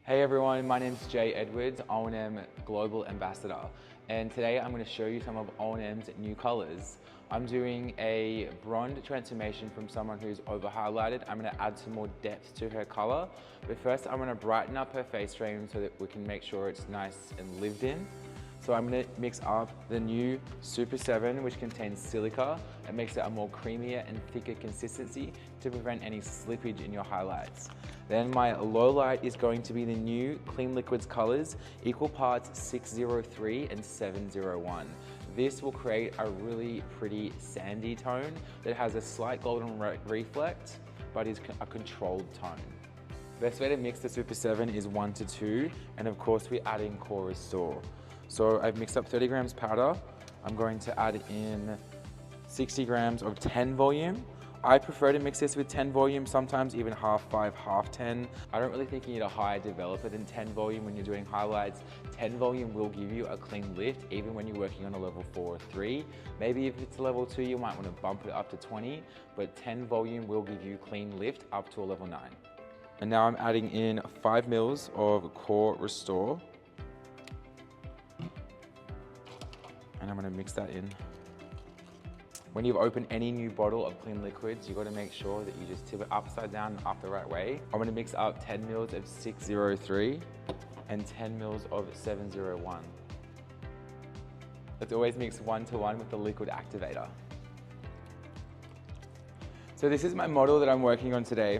Hey everyone, my name is Jaye Edwards, O&M Global Ambassador, and today I'm going to show you some of O&M's new colors. I'm doing a Bronde transformation from someone who's over highlighted. I'm going to add some more depth to her color, but first I'm going to brighten up her face frame so that we can make sure it's nice and lived in. So I'm going to mix up the new Super 7, which contains silica. It makes it a more creamier and thicker consistency to prevent any slippage in your highlights. Then my low light is going to be the new CLEAN.liquid's colors, equal parts 603 and 701. This will create a really pretty sandy tone that has a slight golden reflect, but is a controlled tone. Best way to mix the Super 7 is 1 to 2, and of course we're adding Core Restore. So I've mixed up 30 grams powder. I'm going to add in 60 grams of 10 volume. I prefer to mix this with 10 volume, sometimes even half 5, half 10. I don't really think you need a higher developer than 10 volume when you're doing highlights. 10 volume will give you a clean lift, even when you're working on a level 4 or 3. Maybe if it's a level 2, you might want to bump it up to 20, but 10 volume will give you clean lift up to a level 9. And now I'm adding in 5 mils of Core Restore. And I'm going to mix that in. When you've opened any new bottle of clean liquids, you've got to make sure that you just tip it upside down and up the right way. I'm going to mix up 10 mils of 603 and 10 mils of 701. Let's always mix 1 to 1 with the liquid activator. So this is my model that I'm working on today.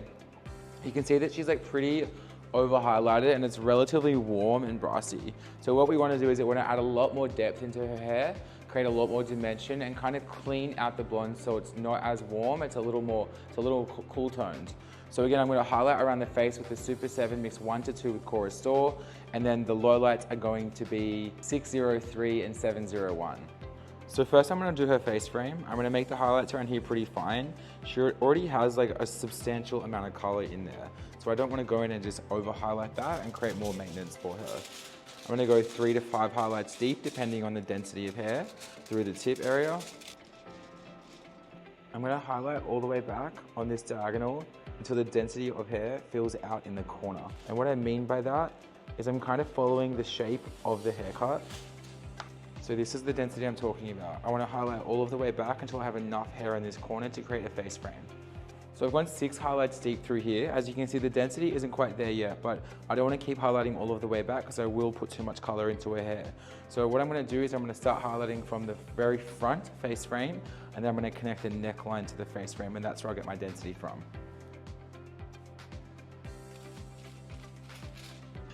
You can see that she's like pretty over highlighted and it's relatively warm and brassy. So what we want to do is we want to add a lot more depth into her hair, create a lot more dimension and kind of clean out the blonde so it's not as warm, it's a little cool toned. So again, I'm going to highlight around the face with the Super 7, mix 1 to 2 with Core Restore, and then the low lights are going to be 603 and 701. So first I'm going to do her face frame. I'm going to make the highlights around here pretty fine. She already has like a substantial amount of color in there. So I don't want to go in and just over highlight that and create more maintenance for her. I'm going to go 3 to 5 highlights deep depending on the density of hair through the tip area. I'm going to highlight all the way back on this diagonal until the density of hair fills out in the corner. And what I mean by that is I'm kind of following the shape of the haircut. So this is the density I'm talking about. I want to highlight all of the way back until I have enough hair in this corner to create a face frame. So I've gone 6 highlights deep through here. As you can see, the density isn't quite there yet, but I don't want to keep highlighting all of the way back because I will put too much color into her hair. So what I'm going to do is I'm going to start highlighting from the very front face frame, and then I'm going to connect the neckline to the face frame, and that's where I get my density from.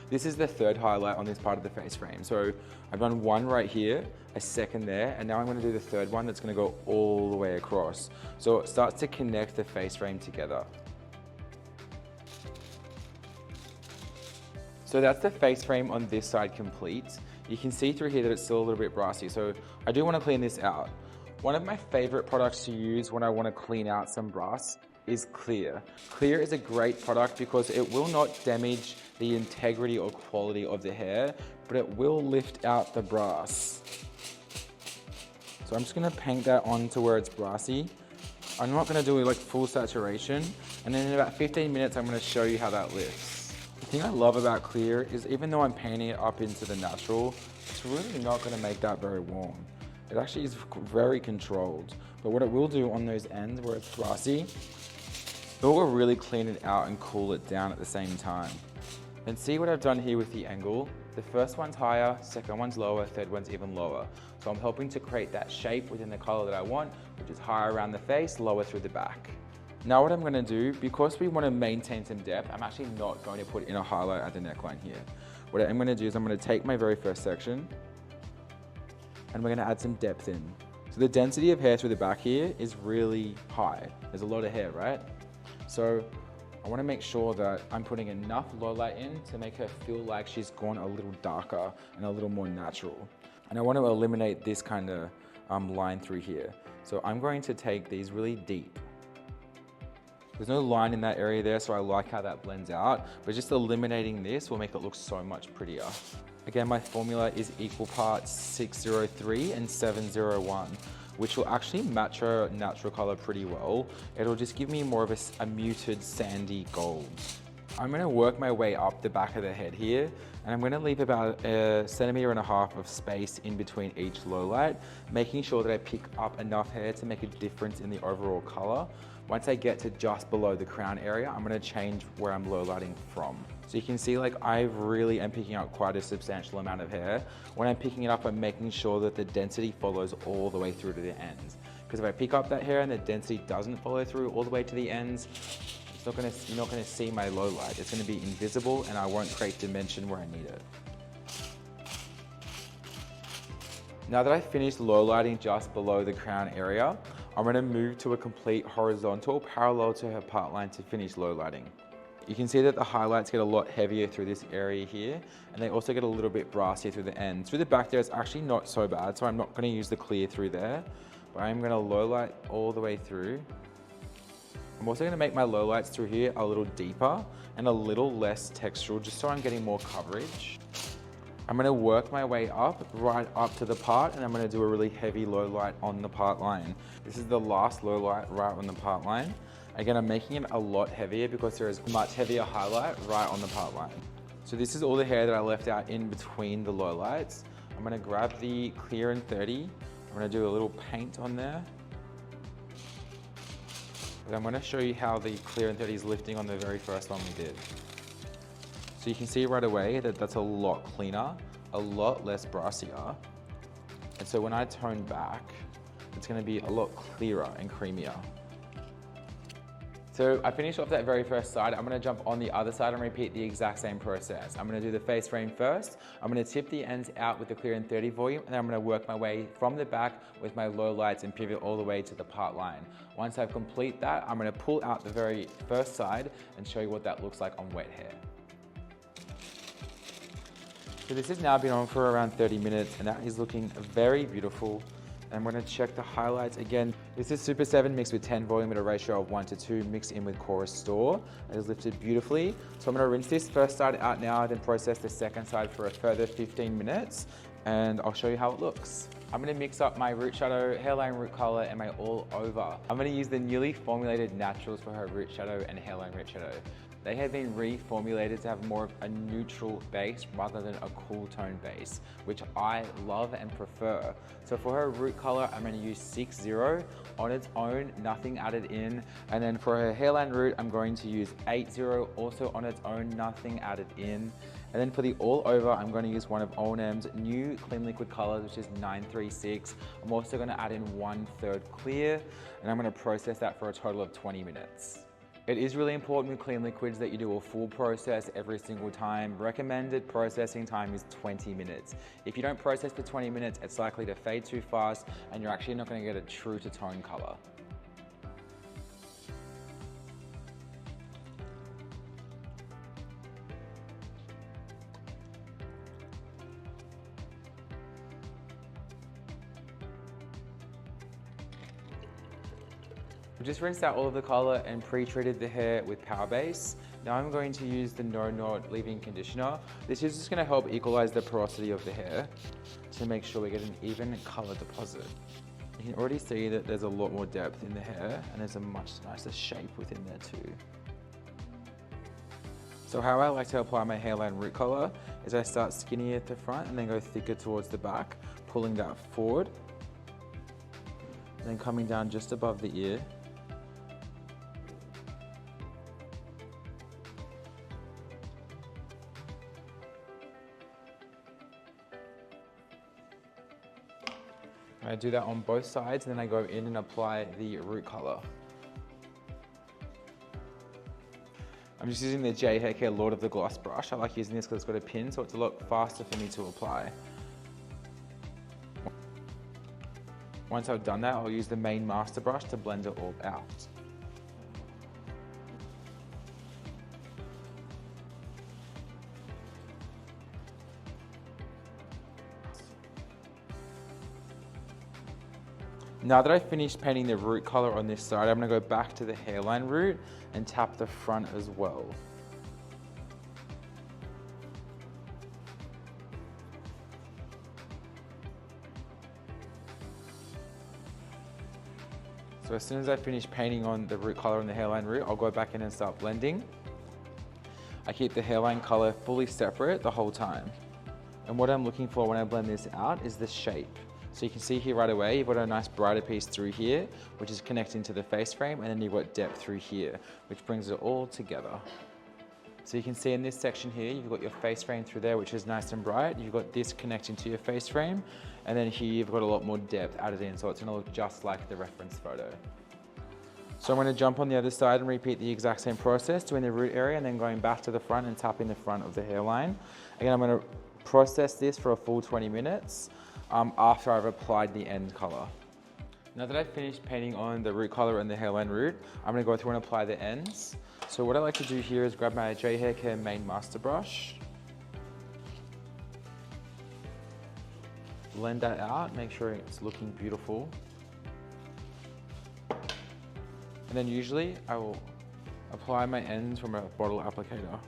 This is the third highlight on this part of the face frame. So I've done 1 right here, a second there, and now I'm going to do the third one that's going to go all the way across. So it starts to connect the face frame together. So that's the face frame on this side complete. You can see through here that it's still a little bit brassy, so I do want to clean this out. One of my favorite products to use when I want to clean out some brass is Clear. Clear is a great product because it will not damage the integrity or quality of the hair, but it will lift out the brass. So I'm just gonna paint that on to where it's brassy. I'm not gonna do like full saturation, and then in about 15 minutes, I'm gonna show you how that lifts. The thing I love about Clear is even though I'm painting it up into the natural, it's really not gonna make that very warm. It actually is very controlled, but what it will do on those ends where it's brassy, it will really clean it out and cool it down at the same time. And see what I've done here with the angle? The first one's higher, second one's lower, third one's even lower. So I'm helping to create that shape within the color that I want, which is higher around the face, lower through the back. Now what I'm gonna do, because we wanna maintain some depth, I'm actually not going to put in a highlight at the neckline here. What I'm gonna do is I'm gonna take my very first section and we're gonna add some depth in. So the density of hair through the back here is really high. There's a lot of hair, right? So I want to make sure that I'm putting enough low light in to make her feel like she's gone a little darker and a little more natural. And I want to eliminate this kind of line through here. So I'm going to take these really deep. There's no line in that area there, so I like how that blends out, but just eliminating this will make it look so much prettier. Again, my formula is equal parts 603 and 701. which will actually match her natural color pretty well. It'll just give me more of a muted sandy gold. I'm gonna work my way up the back of the head here, and I'm gonna leave about 1.5 centimeters of space in between each low light, making sure that I pick up enough hair to make a difference in the overall color. Once I get to just below the crown area, I'm gonna change where I'm low lighting from. So you can see like I really am picking up quite a substantial amount of hair. When I'm picking it up, I'm making sure that the density follows all the way through to the ends. Because if I pick up that hair and the density doesn't follow through all the way to the ends, you're not gonna see my low light. It's gonna be invisible and I won't create dimension where I need it. Now that I've finished low lighting just below the crown area, I'm gonna move to a complete horizontal parallel to her part line to finish low lighting. You can see that the highlights get a lot heavier through this area here, and they also get a little bit brassier through the ends. Through the back there, it's actually not so bad, so I'm not gonna use the clear through there, but I'm gonna low light all the way through. I'm also gonna make my low lights through here a little deeper and a little less textural, just so I'm getting more coverage. I'm gonna work my way up, right up to the part, and I'm gonna do a really heavy low light on the part line. This is the last low light right on the part line. Again, I'm making it a lot heavier because there is a much heavier highlight right on the part line. So this is all the hair that I left out in between the low lights. I'm gonna grab the clear and 30. I'm gonna do a little paint on there. And I'm gonna show you how the clear and 30 is lifting on the very first one we did. So you can see right away that that's a lot cleaner, a lot less brassier. And so when I tone back, it's gonna be a lot clearer and creamier. So I finished off that very first side. I'm gonna jump on the other side and repeat the exact same process. I'm gonna do the face frame first. I'm gonna tip the ends out with the clear and 30 volume, and then I'm gonna work my way from the back with my low lights and pivot all the way to the part line. Once I've complete that, I'm gonna pull out the very first side and show you what that looks like on wet hair. So this has now been on for around 30 minutes, and that is looking very beautiful. I'm gonna check the highlights again. This is Super 7 mixed with 10 volume at a ratio of 1:2 mixed in with Core Restore. It is lifted beautifully. So I'm gonna rinse this first side out now, then process the second side for a further 15 minutes, and I'll show you how it looks. I'm gonna mix up my root shadow, hairline root color, and my all over. I'm gonna use the newly formulated naturals for her root shadow and hairline root shadow. They have been reformulated to have more of a neutral base rather than a cool tone base, which I love and prefer. So for her root color, I'm gonna use 6-0 on its own, nothing added in. And then for her hairline root, I'm going to use 8-0, also on its own, nothing added in. And then for the all over, I'm going to use one of O&M's new clean liquid colors, which is 936. I'm also going to add in 1/3 clear, and I'm going to process that for a total of 20 minutes. It is really important with clean liquids that you do a full process every single time. Recommended processing time is 20 minutes. If you don't process for 20 minutes, it's likely to fade too fast, and you're actually not going to get a true to tone color. We've just rinsed out all of the color and pre-treated the hair with Power Base. Now I'm going to use the No Knot leave-in conditioner. This is just going to help equalize the porosity of the hair to make sure we get an even color deposit. You can already see that there's a lot more depth in the hair, and there's a much nicer shape within there too. So how I like to apply my hairline root color is I start skinny at the front and then go thicker towards the back, pulling that forward, and then coming down just above the ear. I do that on both sides, and then I go in and apply the root color. I'm just using the Jaye Hair Care Lord of the Gloss brush. I like using this because it's got a pin, so it's a lot faster for me to apply. Once I've done that, I'll use the main master brush to blend it all out. Now that I've finished painting the root color on this side, I'm going to go back to the hairline root and tap the front as well. So as soon as I finish painting on the root color and the hairline root, I'll go back in and start blending. I keep the hairline color fully separate the whole time. And what I'm looking for when I blend this out is the shape. So you can see here right away, you've got a nice brighter piece through here, which is connecting to the face frame, and then you've got depth through here, which brings it all together. So you can see in this section here, you've got your face frame through there, which is nice and bright. You've got this connecting to your face frame, and then here you've got a lot more depth added in, so it's gonna look just like the reference photo. So I'm gonna jump on the other side and repeat the exact same process, doing the root area and then going back to the front and tapping the front of the hairline. Again, I'm gonna process this for a full 20 minutes after I've applied the end color. Now that I've finished painting on the root color and the hairline root, I'm gonna go through and apply the ends. So what I like to do here is grab my Jaye Hair Care main master brush, blend that out, make sure it's looking beautiful. And then usually I will apply my ends from a bottle applicator.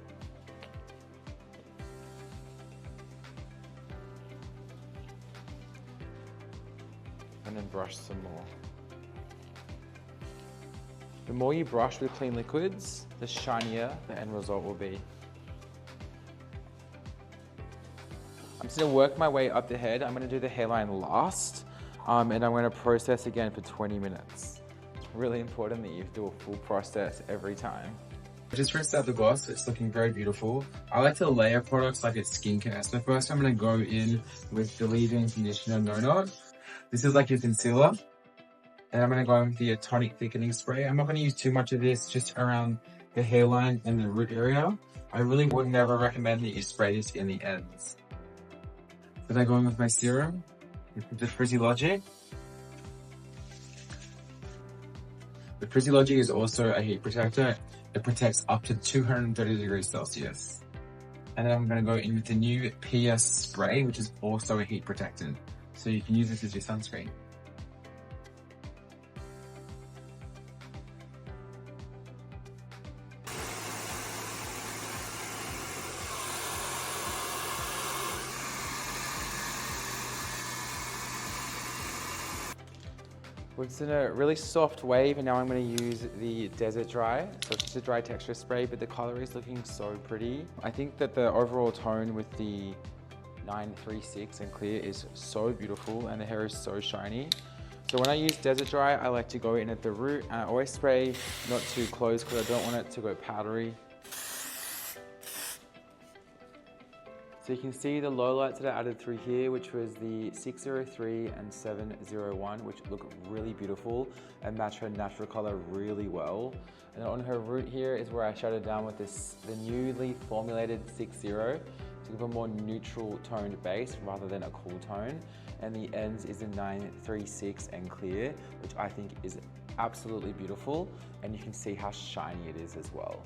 And then brush some more. The more you brush with clean liquids, the shinier the end result will be. I'm just gonna work my way up the head. I'm gonna do the hairline last, and I'm gonna process again for 20 minutes. It's really important that you do a full process every time. I just rinsed out the gloss, it's looking very beautiful. I like to layer products like it's skincare. So first I'm gonna go in with the leave-in conditioner No Knot. This is like your concealer. And I'm gonna go in with the tonic thickening spray. I'm not gonna use too much of this, just around the hairline and the root area. I really would never recommend that you spray this in the ends. Then I go in with my serum, the Frizzy Logic. The Frizzy Logic is also a heat protector. It protects up to 230 degrees Celsius. And then I'm gonna go in with the new PS spray, which is also a heat protectant. So you can use this as your sunscreen. It's in a really soft wave, and now I'm going to use the Desert Dry. So it's just a dry texture spray, but the color is looking so pretty. I think that the overall tone with the 936 and clear is so beautiful, and the hair is so shiny. So when I use Desert Dry, I like to go in at the root, and I always spray not too close because I don't want it to go powdery. So you can see the lowlights that I added through here, which was the 603 and 701, which look really beautiful and match her natural color really well. And on her root here is where I shut it down with the newly formulated 60 to give a more neutral toned base rather than a cool tone. And the ends is a 936 and clear, which I think is absolutely beautiful. And you can see how shiny it is as well.